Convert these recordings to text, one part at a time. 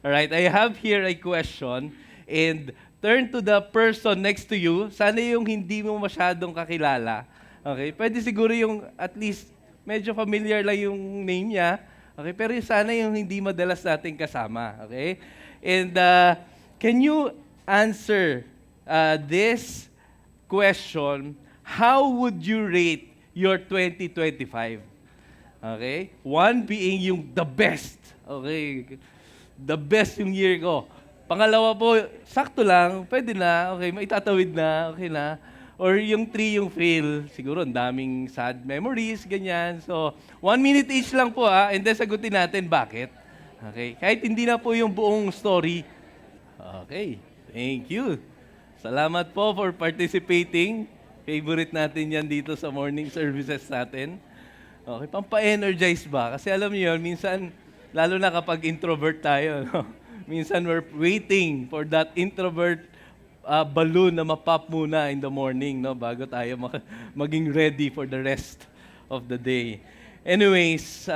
Alright, I have here a question and turn to the person next to you. Sana yung hindi mo masyadong kakilala. Okay, pwede siguro yung at least medyo familiar lang yung name niya. Okay, pero sana yung hindi madalas nating kasama. Okay? And can you answer this question? How would you rate your 2025? Okay? One being yung the best. Okay? The best yung year ko. Pangalawa po, sakto lang, pwede na, okay, maitatawid na, okay na. Or yung three yung fail, siguro ang daming sad memories, ganyan. So, 1 minute each lang po and then sagutin natin bakit. Okay? Kahit hindi na po yung buong story. Okay, thank you. Salamat po for participating. Favorite natin yan dito sa morning services natin. Okay, pampa-energize ba? Kasi alam niyo yun, minsan, lalo na kapag introvert tayo, no? Minsan we're waiting for that introvert balloon na mapop muna in the morning, no? Bago tayo maging ready for the rest of the day. Anyways,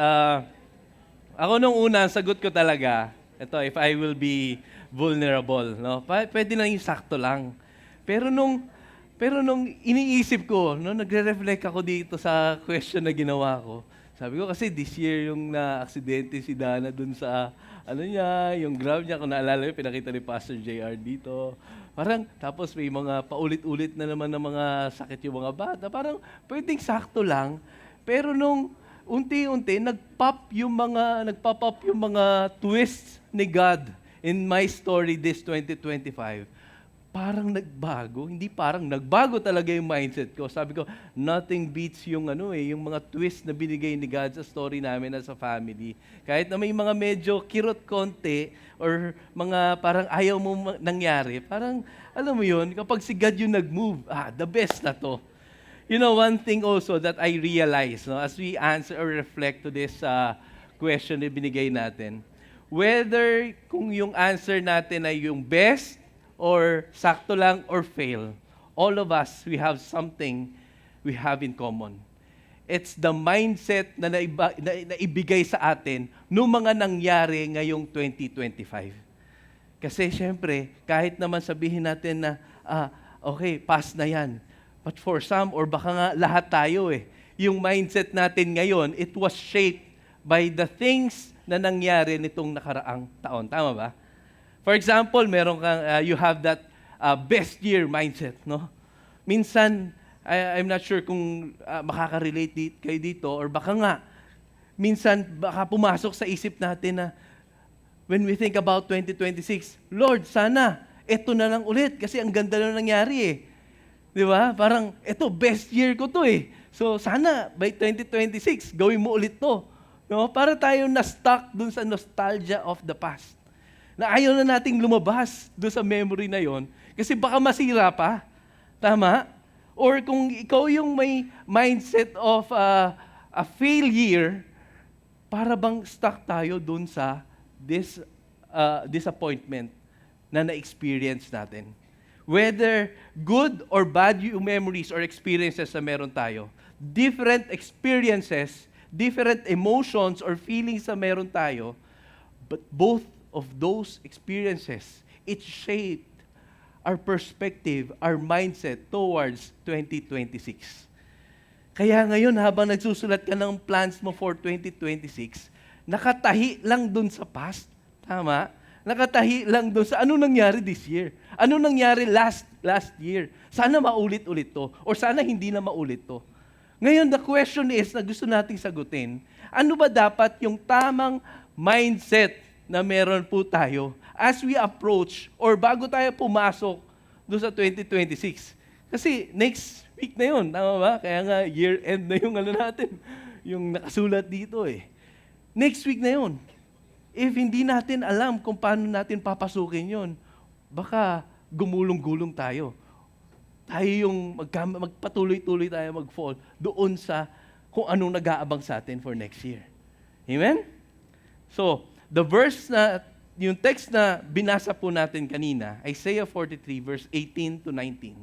ako nung una, sagot ko talaga, ito, if I will be vulnerable, no? Pwede na yung sakto lang. Pero nung iniisip ko, no, nagre-reflect ako dito sa question na ginawa ko. Sabi ko kasi this year yung na-aksidente si Dana dun sa, yung grab niya, kung naalala niyo, pinakita ni Pastor JR dito. Parang, tapos may mga paulit-ulit na naman ng mga sakit yung mga bata. Parang, pwedeng sakto lang. Pero nung unti-unti, nagpop up yung mga twists ni God in my story this 2025. Parang nagbago, hindi parang nagbago talaga yung mindset ko. Sabi ko, nothing beats yung yung mga twist na binigay ni God sa story namin as a family. Kahit na may mga medyo kirot konti or mga parang ayaw mo nangyari, parang alam mo yun, kapag si God yung nag-move, the best na to. You know, one thing also that I realize, no, as we answer or reflect to this question na binigay natin, whether kung yung answer natin ay yung best, or sakto lang, or fail, all of us, we have something we have in common. It's the mindset na naibigay sa atin nung mga nangyari ngayong 2025. Kasi syempre, kahit naman sabihin natin na, okay, pass na yan. But for some, or baka nga lahat tayo yung mindset natin ngayon, it was shaped by the things na nangyari nitong nakaraang taon. Tama ba? For example, you have that best year mindset, no? Minsan, I'm not sure kung makaka-relate kayo dito, or baka nga, minsan baka pumasok sa isip natin na when we think about 2026, Lord, sana, eto na lang ulit, kasi ang ganda na nangyari Di ba? Parang, eto, best year ko to So, sana, by 2026, gawin mo ulit to. No? Para tayo na-stuck dun sa nostalgia of the past. Na ayaw na nating lumabas doon sa memory na yon kasi baka masira pa. Tama? Or kung ikaw yung may mindset of a failure, para bang stuck tayo doon sa disappointment na na-experience natin. Whether good or bad yung memories or experiences na meron tayo, different experiences, different emotions or feelings na meron tayo, but both of those experiences, it shaped our perspective, our mindset towards 2026. Kaya ngayon, habang nagsusulat ka ng plans mo for 2026, nakatahi lang dun sa past. Tama? Nakatahi lang dun sa ano nangyari this year. Ano nangyari last year. Sana maulit-ulit to. Or sana hindi na maulit to. Ngayon, the question is, na gusto nating sagutin, ano ba dapat yung tamang mindset na meron po tayo as we approach or bago tayo pumasok doon sa 2026. Kasi next week na yun, tama ba? Kaya nga year-end na yung natin, yung nakasulat dito Next week na yun. If hindi natin alam kung paano natin papasukin yun, baka gumulong-gulong tayo. Tayo yung magpatuloy-tuloy tayo mag-fall doon sa kung anong nag-aabang sa atin for next year. Amen? So, the verse yung text na binasa po natin kanina, Isaiah 43 verse 18 to 19.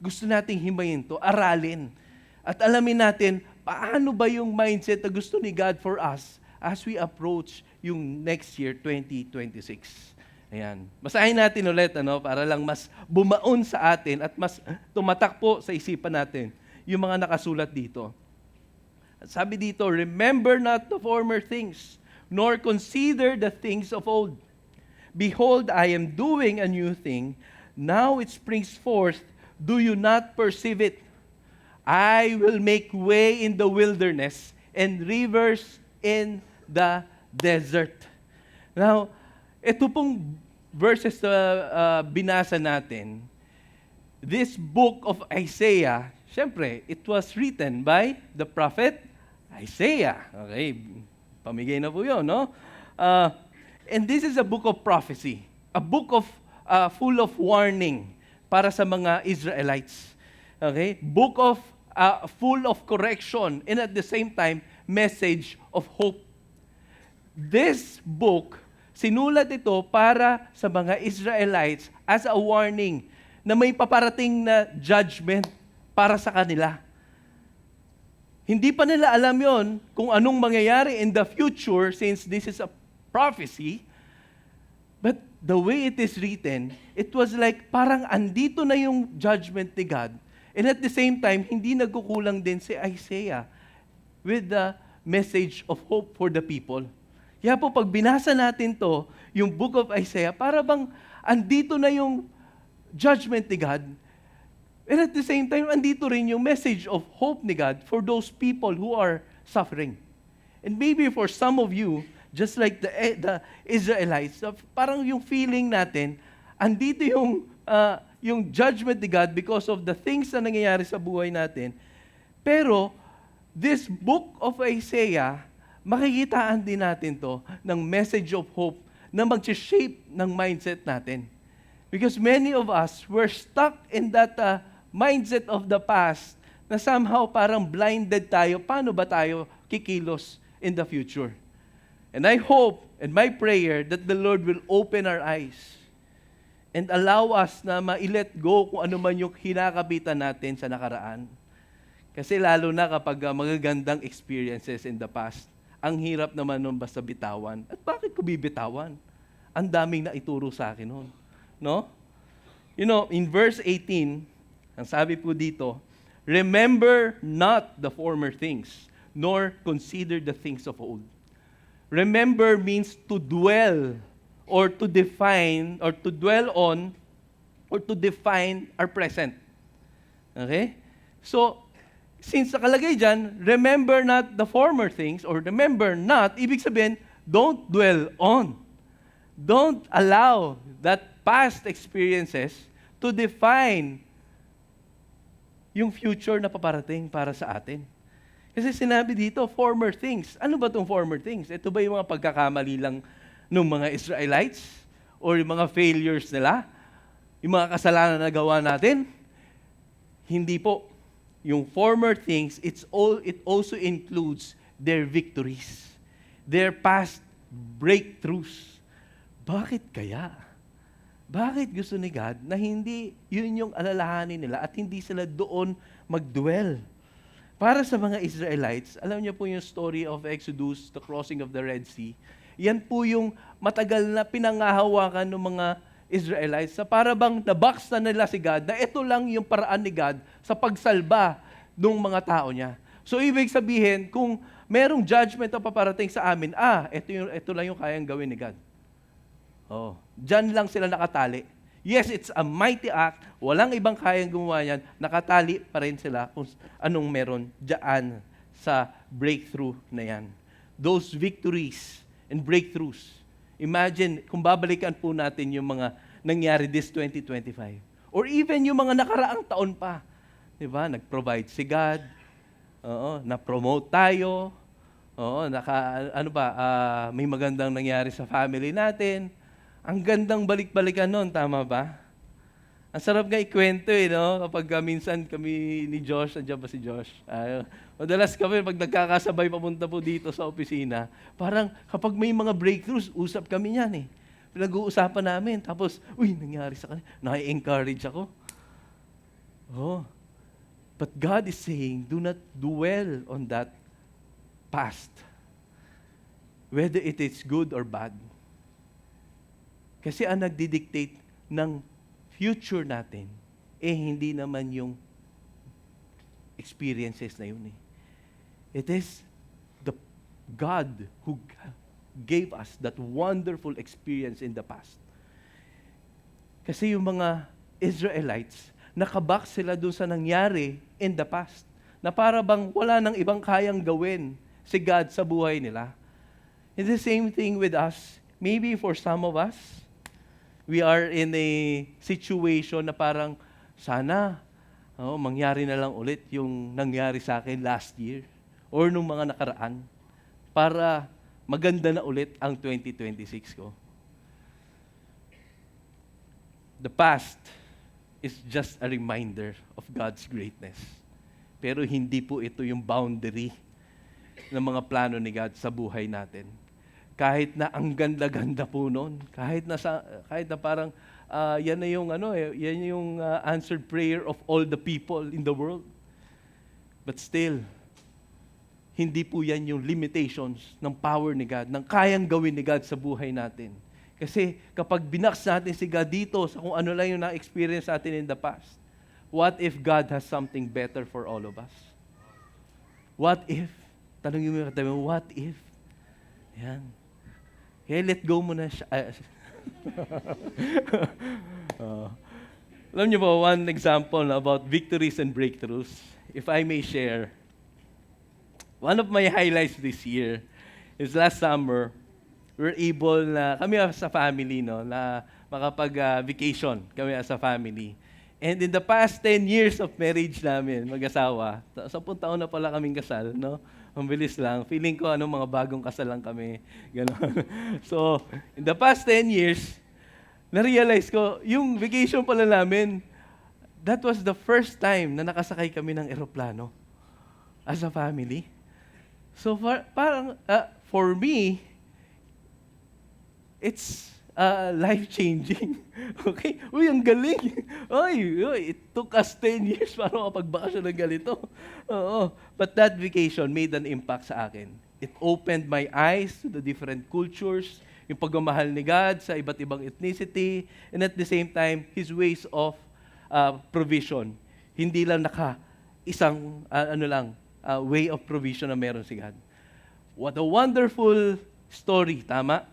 Gusto nating himayin to, aralin. At alamin natin, paano ba yung mindset na gusto ni God for us as we approach yung next year, 2026. Ayan. Basahin natin ulit para lang mas bumaon sa atin at mas tumatak po sa isipan natin yung mga nakasulat dito. Sabi dito, remember not the former things, nor consider the things of old. Behold, I am doing a new thing. Now it springs forth. Do you not perceive it? I will make way in the wilderness and rivers in the desert. Now, ito pong verses na binasa natin, this book of Isaiah, syempre, it was written by the prophet Isaiah. Okay, pamigay na po yun, no? And this is a book of prophecy, a book of full of warning para sa mga Israelites. Okay? Book of full of correction and at the same time, message of hope. This book, sinulat ito para sa mga Israelites as a warning na may paparating na judgment para sa kanila. Hindi pa nila alam yon kung anong mangyayari in the future since this is a prophecy. But the way it is written, it was like parang andito na yung judgment ni God. And at the same time, hindi nagkukulang din si Isaiah with the message of hope for the people. Kaya po, pag binasa natin to, yung book of Isaiah, para bang andito na yung judgment ni God. And at the same time, andito rin yung message of hope ni God for those people who are suffering. And maybe for some of you, just like the Israelites, parang yung feeling natin, andito yung judgment ni God because of the things na nangyayari sa buhay natin. Pero, this book of Isaiah, makikitaan din natin to ng message of hope na mag-shape ng mindset natin. Because many of us were stuck in that mindset of the past na somehow parang blinded tayo. Paano ba tayo kikilos in the future? And I hope and my prayer that the Lord will open our eyes and allow us na ma-let go kung ano man yung hinakapitan natin sa nakaraan. Kasi lalo na kapag magagandang experiences in the past, ang hirap naman nun basta bitawan. At bakit ko bibitawan? Ang daming naituro sa akin nun. No? You know, in verse 18, ang sabi po dito, remember not the former things, nor consider the things of old. Remember means to dwell, or to define, or to dwell on, or to define our present. Okay? So, since nakalagay dyan, remember not the former things, or remember not, ibig sabihin, don't dwell on. Don't allow that past experiences to define yung future na paparating para sa atin. Kasi sinabi dito, former things. Ano ba itong former things? Ito ba yung mga pagkakamali lang ng mga Israelites? Or yung mga failures nila? Yung mga kasalanan na gawa natin? Hindi po. Yung former things, it also includes their victories, their past breakthroughs. Bakit kaya? Bakit gusto ni God na hindi yun yung alalahanin nila at hindi sila doon mag-dwell? Para sa mga Israelites, alam niyo po yung story of Exodus, the crossing of the Red Sea. Yan po yung matagal na pinangahawakan ng mga Israelites sa para bang nabox na nila si God na ito lang yung paraan ni God sa pagsalba ng mga tao niya. So ibig sabihin, kung merong judgment na paparating sa amin, ito lang yung kayang gawin ni God. Oh, diyan lang sila nakatali. Yes, it's a mighty act. Walang ibang kayang gumawa yan. Nakatali pa rin sila kung anong meron diyan sa breakthrough na yan. Those victories and breakthroughs. Imagine kung babalikan po natin yung mga nangyari this 2025. Or even yung mga nakaraang taon pa. Di ba? Nag-provide si God. Oo, na-promote tayo. Oo, may magandang nangyari sa family natin. Ang gandang balik-balikan nun, tama ba? Ang sarap nga ikwento no? Kapag minsan kami ni Josh, nandiyan ba si Josh? Madalas kami, pag nagkakasabay papunta po dito sa opisina, parang kapag may mga breakthroughs, usap kami niyan Pinag-uusapan namin. Tapos, nangyari sa kanila. Nai-encourage ako. Oh. But God is saying, do not dwell on that past. whether it is good or bad. Kasi ang nagdidictate ng future natin, hindi naman yung experiences na yun. It is the God who gave us that wonderful experience in the past. Kasi yung mga Israelites, nakabak sila doon sa nangyari in the past, na para bang wala nang ibang kayang gawin si God sa buhay nila. It's the same thing with us. Maybe for some of us, we are in a situation na parang sana mangyari na lang ulit yung nangyari sa akin last year or nung mga nakaraan para maganda na ulit ang 2026 ko. The past is just a reminder of God's greatness. Pero hindi po ito yung boundary ng mga plano ni God sa buhay natin. Kahit na ang ganda-ganda po noon, kahit na parang yan na yung yan yung answered prayer of all the people in the world. But still, hindi po yan yung limitations ng power ni God, ng kayang gawin ni God sa buhay natin. Kasi kapag binaks natin si God dito sa kung ano lang yung na-experience natin in the past, what if God has something better for all of us? What if? Tanongin mo yung katabi mo, what if? Yan. Kaya let go mo na siya. Alam niyo ba, one example about victories and breakthroughs, if I may share. One of my highlights this year is last summer, we're able na, kami as a family, na makapag-vacation kami as a family. And in the past 10 years of marriage namin, mag-asawa, 10 taon na pala kaming kasal, Ang bilis lang. Feeling ko, mga bagong kasal lang kami. Ganon. So, in the past 10 years, na-realize ko, yung vacation pala namin, that was the first time na nakasakay kami ng eroplano as a family. So, for me, it's life-changing. Okay? Uy, ang galing. It took us 10 years para makapagbakasyon ng ganito. Oo. But that vacation made an impact sa akin. It opened my eyes to the different cultures, yung pagmamahal ni God sa iba't ibang ethnicity, and at the same time, His ways of provision. Hindi lang isang way of provision na meron si God. What a wonderful story, tama?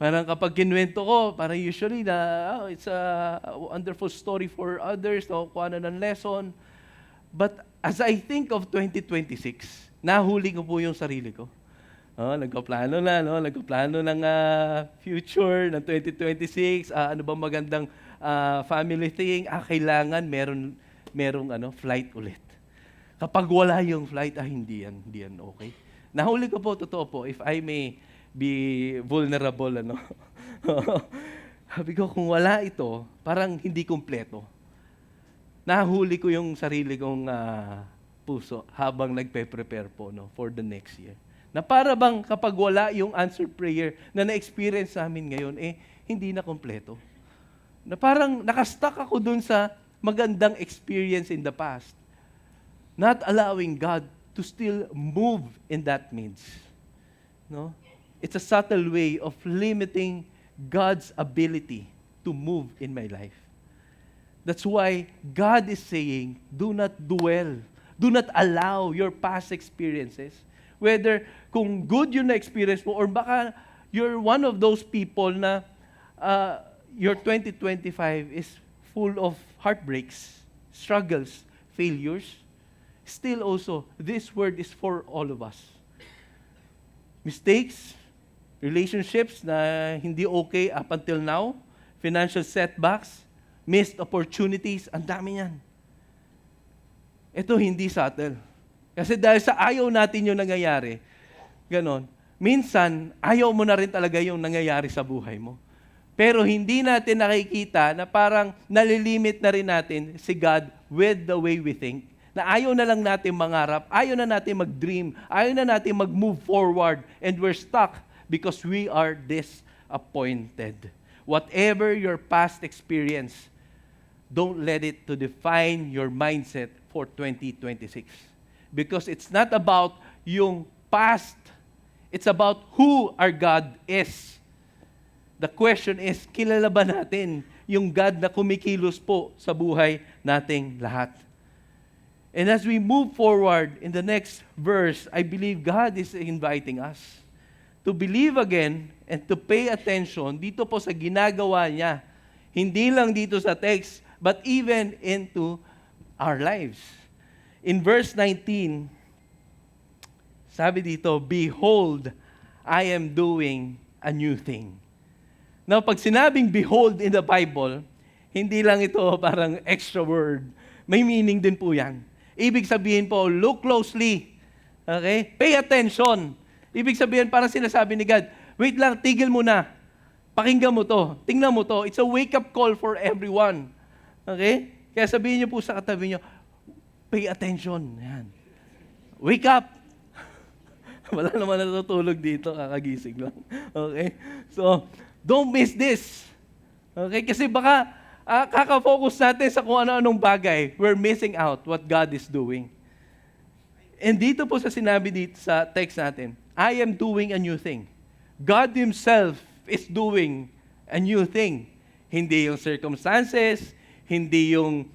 Parang kapag kinuwento ko, parang usually it's a wonderful story for others, kuha na ng lesson. But as I think of 2026, nahuli ko po yung sarili ko. Nagpaplano ng future ng 2026, ano ba magandang family thing, kailangan merong flight ulit. Kapag wala yung flight, hindi yan okay. Nahuli ko po, totoo po, if I may be vulnerable, Sabi ko, kung wala ito, parang hindi kumpleto. Nahuli ko yung sarili kong puso habang nagpe-prepare po for the next year. Na para bang kapag wala yung answered prayer na na-experience namin ngayon, hindi na kumpleto. Na parang nakastuck ako dun sa magandang experience in the past. Not allowing God to still move in that midst. It's a subtle way of limiting God's ability to move in my life. That's why God is saying, do not dwell. Do not allow your past experiences. Whether kung good yung na-experience mo or baka you're one of those people na your 2025 is full of heartbreaks, struggles, failures. Still also, this word is for all of us. Mistakes, relationships na hindi okay up until now, financial setbacks, missed opportunities, ang dami yan. Ito hindi subtle. Kasi dahil sa ayaw natin yung nangyayari, ganon, minsan ayaw mo na rin talaga yung nangyayari sa buhay mo. Pero hindi natin nakikita na parang nalilimit na rin natin si God with the way we think. Na ayaw na lang natin mangarap, ayaw na natin mag-dream, ayaw na natin mag-move forward, and we're stuck because we are disappointed. Whatever your past experience, don't let it to define your mindset for 2026. Because it's not about yung past, It's about who our God is. The question is, kilala ba natin yung God na kumikilos po sa buhay nating lahat? And as we move forward in the next verse, I believe God is inviting us to believe again and to pay attention dito po sa ginagawa niya. Hindi lang dito sa text, but even into our lives. In verse 19, sabi dito, "Behold, I am doing a new thing." Now, pag sinabing behold in the Bible, hindi lang ito parang extra word. May meaning din po yan. Ibig sabihin po, look closely. Okay? Pay attention. Ibig sabihin, parang sinasabi ni God, wait lang, tigil mo na. Pakinggan mo to. Tingnan mo to. It's a wake-up call for everyone. Okay? Kaya sabihin niyo po sa katabi niyo, pay attention. Yan. Wake up. Wala naman natutulog dito, kakagising lang. Okay? So, don't miss this. Okay? Kasi baka kaka-focus natin sa kung ano-anong bagay. We're missing out what God is doing. And dito po sa sinabi dito sa text natin, I am doing a new thing. God Himself is doing a new thing. Hindi yung circumstances, hindi yung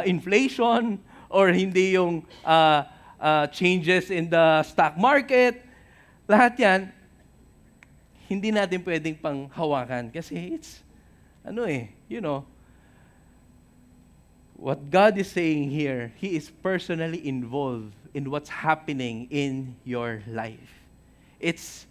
inflation, or hindi yung changes in the stock market. Lahat yan, hindi natin pwedeng panghawakan kasi it's, what God is saying here, He is personally involved in what's happening in your life. It's,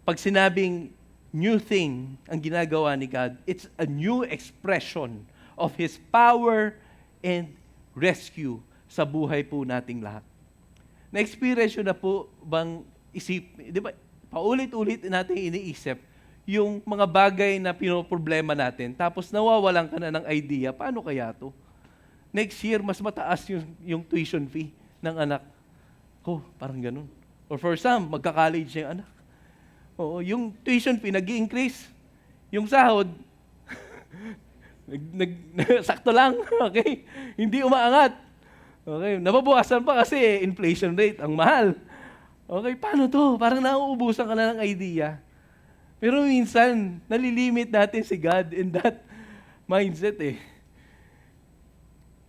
pag sinabing new thing ang ginagawa ni God, it's a new expression of His power and rescue sa buhay po nating lahat. Na-experience yun na po bang di ba, paulit-ulit natin iniisip yung mga bagay na pinoproblema natin, tapos nawawalan ka na ng idea, paano kaya to? Next year, mas mataas yung tuition fee ng anak ko. Parang ganun. Or for some, magka-college yung anak. Oo, yung tuition fee nag-i-increase. Yung sahod, sakto lang. Okay? Hindi umaangat. Okay? Nababawasan pa kasi inflation rate, ang mahal. Okay, paano to? Parang nauubusan ka na ng idea. Pero minsan, nalilimit natin si God in that mindset eh.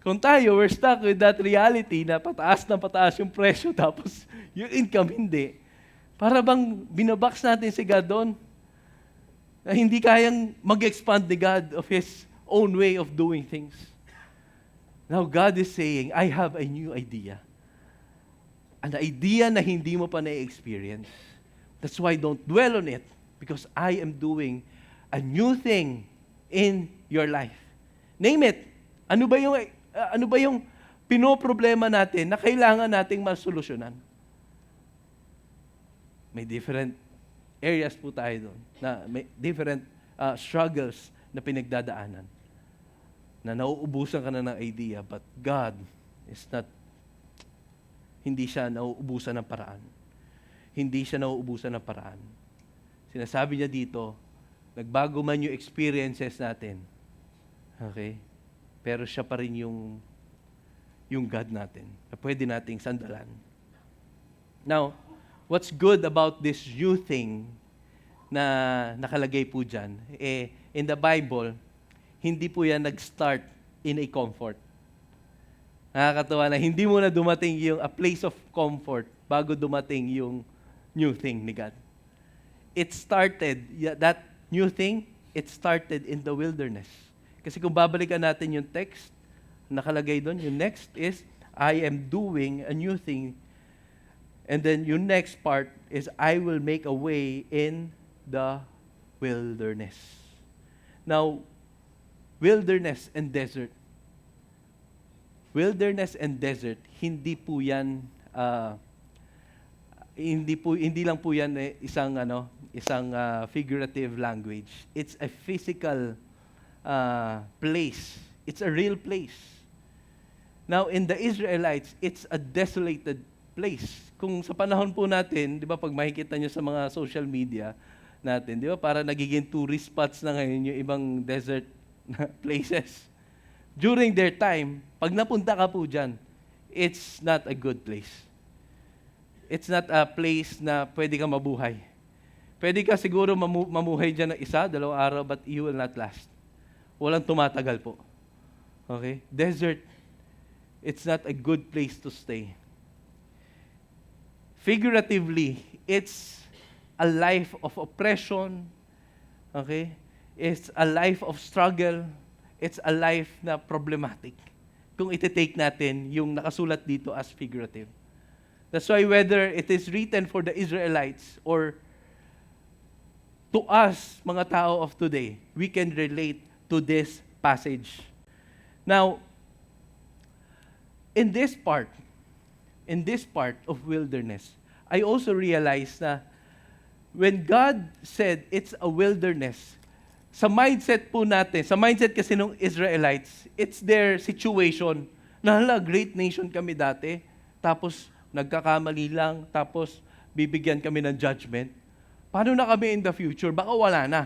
Kung tayo, we're stuck with that reality na pataas yung presyo tapos yung income hindi. Para bang binabox natin si God doon na hindi kayang mag-expand ni God of His own way of doing things. Now God is saying, I have a new idea. An idea na hindi mo pa na-experience. That's why don't dwell on it because I am doing a new thing in your life. Name it. Ano ba yung pinoproblema natin na kailangan nating masolusyonan? May different areas po tayo doon, na may different struggles na pinagdadaanan, na nauubusan ka na ng idea, but God is not, hindi siya nauubusan ng paraan. Hindi siya nauubusan ng paraan. Sinasabi niya dito, nagbago man yung experiences natin, okay? Pero siya pa rin yung God natin na pwede nating sandalan. Now, what's good about this new thing na nakalagay po dyan, in the Bible, hindi po yan nag-start in a comfort. Nakakatawa na hindi mo na dumating yung a place of comfort bago dumating yung new thing ni God. It started, that new thing, it started in the wilderness. Kasi kung babalikan natin yung text, nakalagay doon, yung next is, I am doing a new thing. And then yung next part is, I will make a way in the wilderness. Now, wilderness and desert. Wilderness and desert, hindi po yan, hindi lang po yan isang figurative language. It's a physical place. It's a real place. Now, in the Israelites, it's a desolated place. Kung sa panahon po natin, di ba, pag makikita nyo sa mga social media natin, di ba, para nagiging tourist spots na ngayon yung ibang desert places. During their time, pag napunta ka po dyan, it's not a good place. It's not a place na pwede kang mabuhay. Pwede ka siguro mamuhay dyan ng isa, 2 araw, but you will not last. Walang tumatagal po. Okay? Desert, it's not a good place to stay. Figuratively, it's a life of oppression. Okay? It's a life of struggle. It's a life na problematic. Kung iti-take natin yung nakasulat dito as figurative. That's why whether it is written for the Israelites or to us, mga tao of today, we can relate to this passage. Now, in this part of wilderness, I also realized na when God said it's a wilderness, sa mindset po natin, sa mindset kasi ng Israelites, it's their situation. Na great nation kami dati, tapos nagkakamali lang, tapos bibigyan kami ng judgment. Paano na kami in the future? Baka wala na.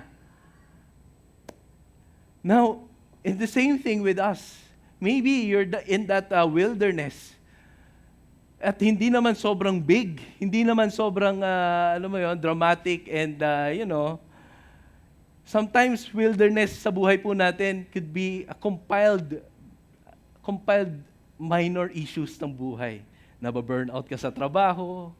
Now, in the same thing with us. Maybe you're in that wilderness. At hindi naman sobrang big, hindi naman sobrang, dramatic and, sometimes wilderness sa buhay po natin could be a compiled minor issues ng buhay. Nababurnout ka sa trabaho,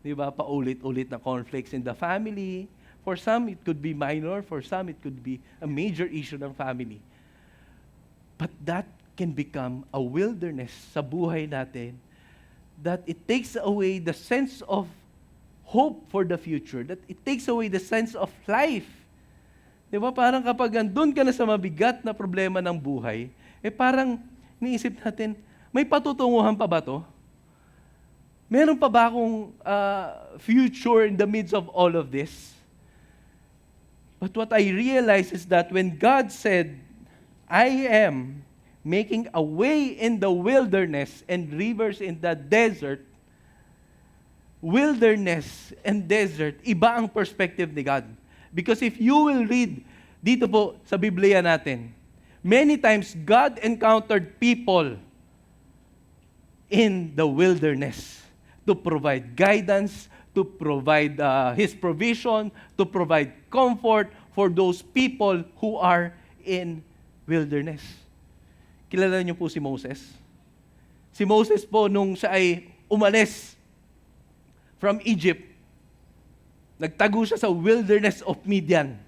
di ba? Paulit-ulit na conflicts in the family. For some, it could be minor. For some, it could be a major issue ng family. But that can become a wilderness sa buhay natin that it takes away the sense of hope for the future, that it takes away the sense of life. Di ba? Parang kapag andun ka na sa mabigat na problema ng buhay, parang niisip natin, may patutunguhan pa ba to? Meron pa ba akong future in the midst of all of this? But what I realize is that when God said, I am making a way in the wilderness and rivers in the desert, wilderness and desert, iba ang perspective ni God. Because if you will read dito po sa Biblia natin, many times God encountered people in the wilderness to provide guidance, to provide His provision, to provide comfort for those people who are in wilderness. Kilala niyo po si Moses? Si Moses po, nung siya ay umalis from Egypt, nagtago siya sa wilderness of Midian.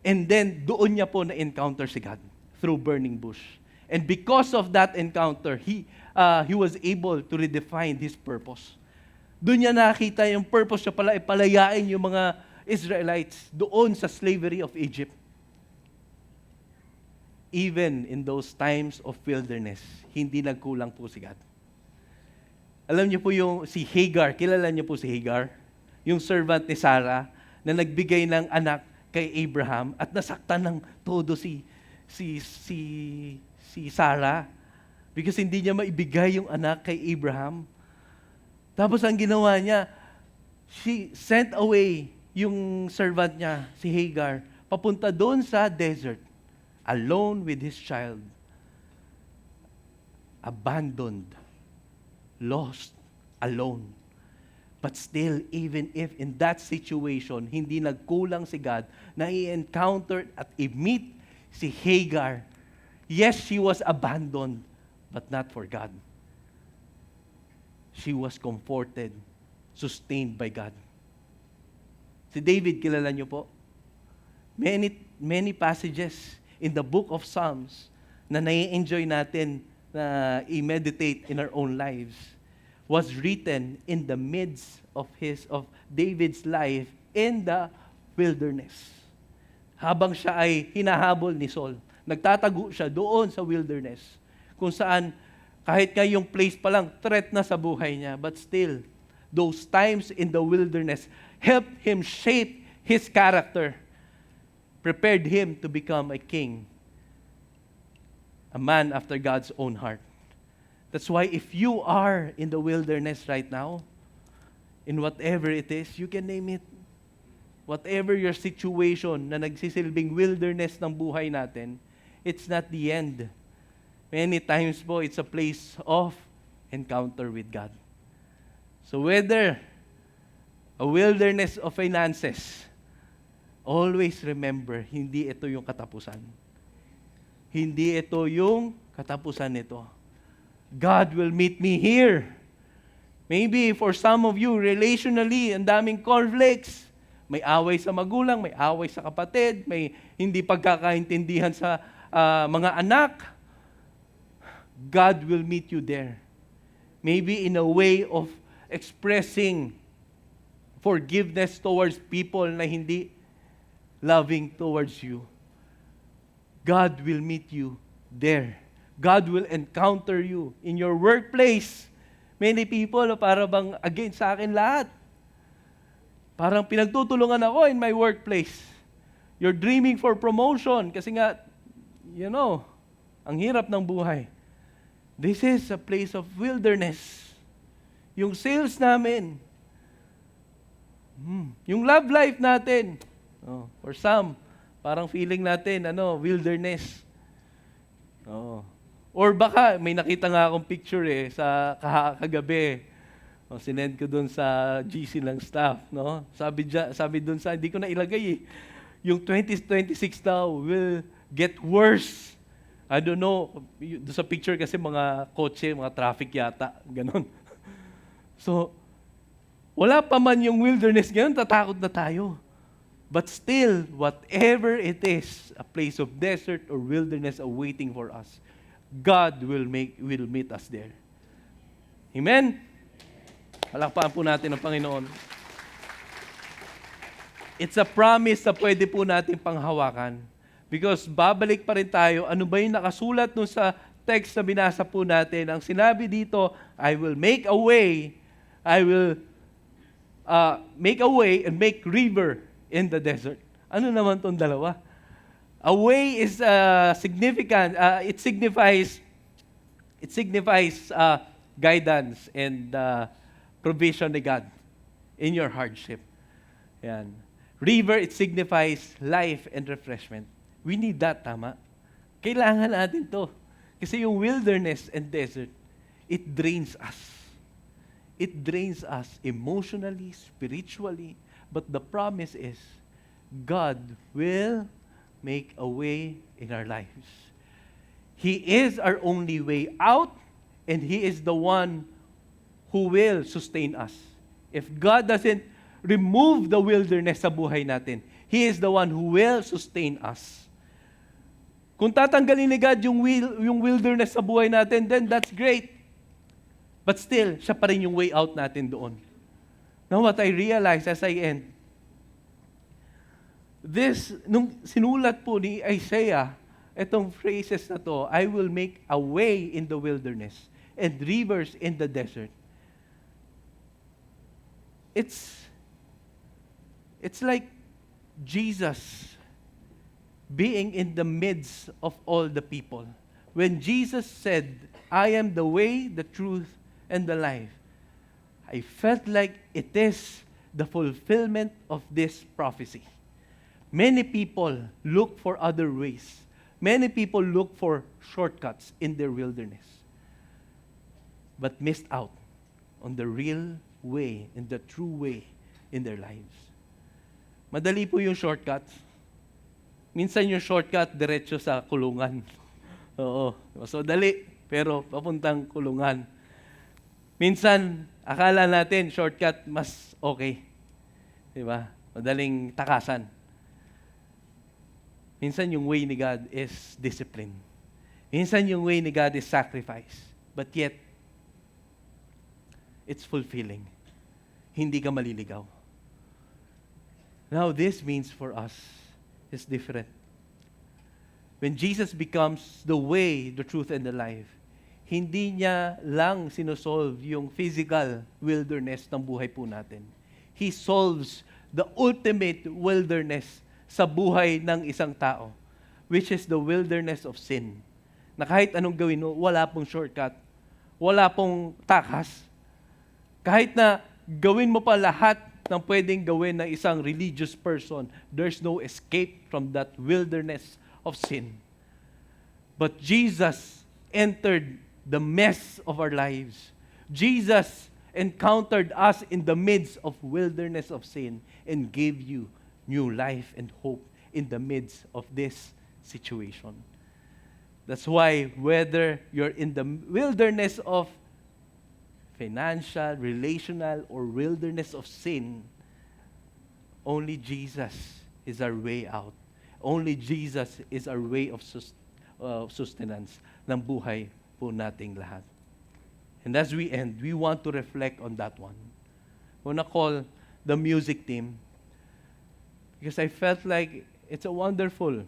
And then, doon niya po na-encounter si God through burning bush. And because of that encounter, he was able to redefine his purpose. Doon niya nakita yung purpose niya pala, palayain yung mga Israelites doon sa slavery of Egypt. Even in those times of wilderness, hindi nagkulang po si God. Alam niyo po yung si Hagar, kilala niyo po si Hagar? Yung servant ni Sarah na nagbigay ng anak kay Abraham at nasaktan ng todo si Sarah because hindi niya maibigay yung anak kay Abraham. Tapos ang ginawa niya, she sent away yung servant niya, si Hagar, papunta doon sa desert, alone with his child. Abandoned, lost, alone. But still, even if in that situation, hindi nagkulang si God na i-encounter at i-meet si Hagar. Yes, she was abandoned, but not for God. She was comforted, sustained by God. Si David, kilala niyo po? Many passages in the book of Psalms na nai-enjoy natin na i-meditate in our own lives was written in the midst of David's life in the wilderness. Habang siya ay hinahabol ni Saul, nagtatago siya doon sa wilderness, kung saan kahit nga yung place pa lang, threat na sa buhay niya, but still, those times in the wilderness helped him shape his character, prepared him to become a king, a man after God's own heart. That's why if you are in the wilderness right now, in whatever it is, you can name it. Whatever your situation na nagsisilbing wilderness ng buhay natin, it's not the end. Many times po, it's a place of encounter with God. So whether a wilderness of finances, always remember, hindi ito yung katapusan. Hindi ito yung katapusan nito. God will meet me here. Maybe for some of you, relationally, ang daming conflicts. May away sa magulang, may away sa kapatid, may hindi pagkakaintindihan sa mga anak. God will meet you there. Maybe in a way of expressing forgiveness towards people na hindi loving towards you. God will meet you there. God will encounter you in your workplace. Many people, para bang against sa akin lahat. Parang pinagtutulungan ako in my workplace. You're dreaming for promotion kasi nga, ang hirap ng buhay. This is a place of wilderness. Yung sales namin, yung love life natin, for some, parang feeling natin, wilderness. Or baka, may nakita nga akong picture sa kagabi. Sinend ko dun sa GC ng staff. Sabi dun sa, hindi ko na ilagay yung 2026 daw will get worse. I don't know, doon sa picture kasi mga kotse, mga traffic yata, ganon. So, wala pa man yung wilderness ngayon, tatakot na tayo. But still, whatever it is, a place of desert or wilderness awaiting for us, God will meet us there. Amen? Palakpakan po natin ang Panginoon. It's a promise na pwede po natin panghawakan. Because babalik pa rin tayo, ano ba yung nakasulat nun sa text na binasa po natin? Ang sinabi dito, I will make a way, I will make a way and make river in the desert. Ano naman tong dalawa? A way is significant. It signifies guidance and provision ni God in your hardship. Yan. River, it signifies life and refreshment. We need that, tama? Kailangan natin to. Kasi yung wilderness and desert, it drains us. It drains us emotionally, spiritually. But the promise is, God will make a way in our lives. He is our only way out, and He is the one who will sustain us. If God doesn't remove the wilderness sa buhay natin, He is the one who will sustain us. Kung tatanggalin ni God yung wilderness sa buhay natin, then that's great. But still, siya pa rin yung way out natin doon. Now what I realize as I end, nung sinulat po ni Isaiah, itong phrases na to, I will make a way in the wilderness and rivers in the desert. It's like Jesus being in the midst of all the people. When Jesus said, I am the way, the truth, and the life, I felt like it is the fulfillment of this prophecy. Many people look for other ways. Many people look for shortcuts in their wilderness, but missed out on the real way and the true way in their lives. Madali po yung shortcuts. Minsan yung shortcut, diretso sa kulungan. Oo. So, dali, pero papuntang kulungan. Minsan, akala natin, shortcut, mas okay. Diba? Madaling takasan. Minsan, yung way ni God is discipline. Minsan, yung way ni God is sacrifice. But yet, it's fulfilling. Hindi ka maliligaw. Now, this means for us, is different. When Jesus becomes the way, the truth, and the life, hindi niya lang sinosolve yung physical wilderness ng buhay po natin. He solves the ultimate wilderness sa buhay ng isang tao, which is the wilderness of sin. Na kahit anong gawin mo, wala pong shortcut, wala pong takas. Kahit na gawin mo pa lahat ng pwedeng gawin ng isang religious person, there's no escape from that wilderness of sin. But Jesus entered the mess of our lives. Jesus encountered us in the midst of wilderness of sin, and gave you new life and hope in the midst of this situation. That's why whether you're in the wilderness of financial, relational, or wilderness of sin, only Jesus is our way out. Only Jesus is our way of sustenance ng buhay po nating lahat. And as we end, we want to reflect on that one. I want to call the music team because I felt like it's a wonderful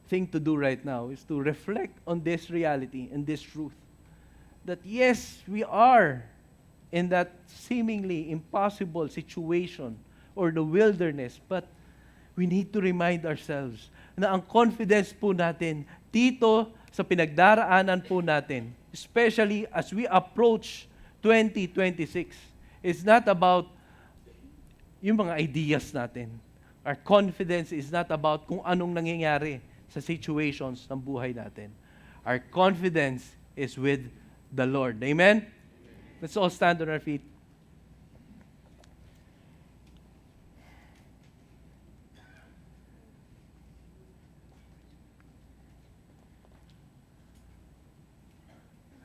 thing to do right now is to reflect on this reality and this truth. That yes, we are in that seemingly impossible situation or the wilderness, but we need to remind ourselves na ang confidence po natin dito sa pinagdaraanan po natin, especially as we approach 2026, it's not about yung mga ideas natin. Our confidence is not about kung anong nangyayari sa situations ng buhay natin. Our confidence is with the Lord. Amen? Let's all stand on our feet.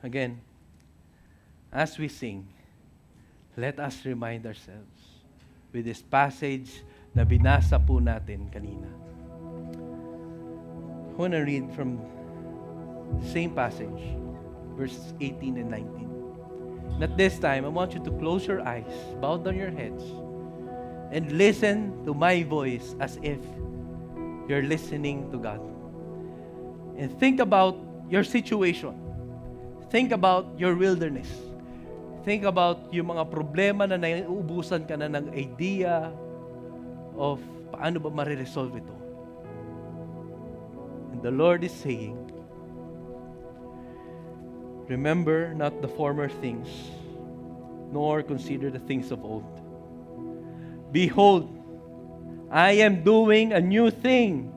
Again, as we sing, let us remind ourselves with this passage na binasa po natin kanina. I want to read from the same passage, verses 18 and 19. And at this time, I want you to close your eyes, bow down your heads, and listen to my voice as if you're listening to God. And think about your situation. Think about your wilderness. Think about yung mga problema na naiubusan ka na ng idea of paano ba mariresolve ito. And the Lord is saying, remember not the former things, nor consider the things of old. Behold, I am doing a new thing.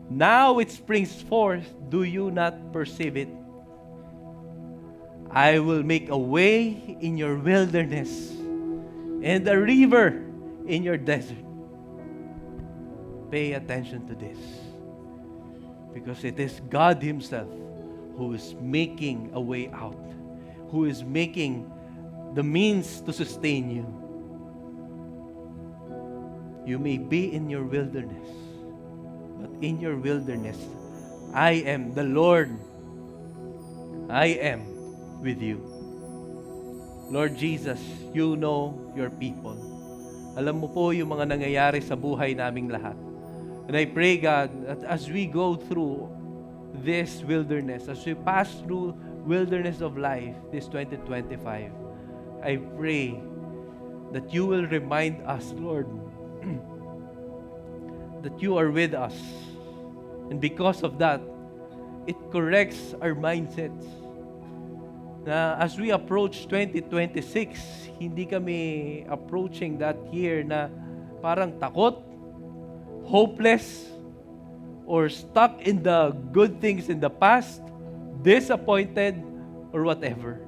Now it springs forth. Do you not perceive it? I will make a way in your wilderness and a river in your desert. Pay attention to this, because it is God Himself who is making a way out, who is making the means to sustain you. You may be in your wilderness, but in your wilderness, I am the Lord. I am with you. Lord Jesus, you know your people. Alam mo po yung mga nangyayari sa buhay naming lahat. And I pray, God, that as we go through this wilderness, as we pass through wilderness of life, this 2025, I pray that you will remind us, Lord, that you are with us. And because of that, it corrects our mindsets. Na as we approach 2026, hindi kami approaching that year na parang takot, hopeless, or stuck in the good things in the past, disappointed, or whatever.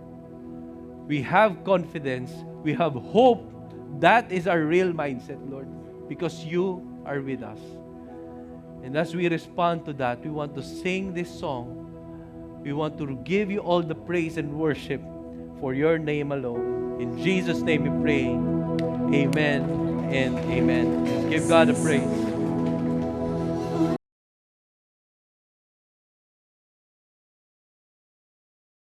We have confidence, we have hope. That is our real mindset, Lord, because you are with us. And as we respond to that, we want to sing this song. We want to give you all the praise and worship for your name alone. In Jesus' name we pray. Amen and amen. Give God a praise.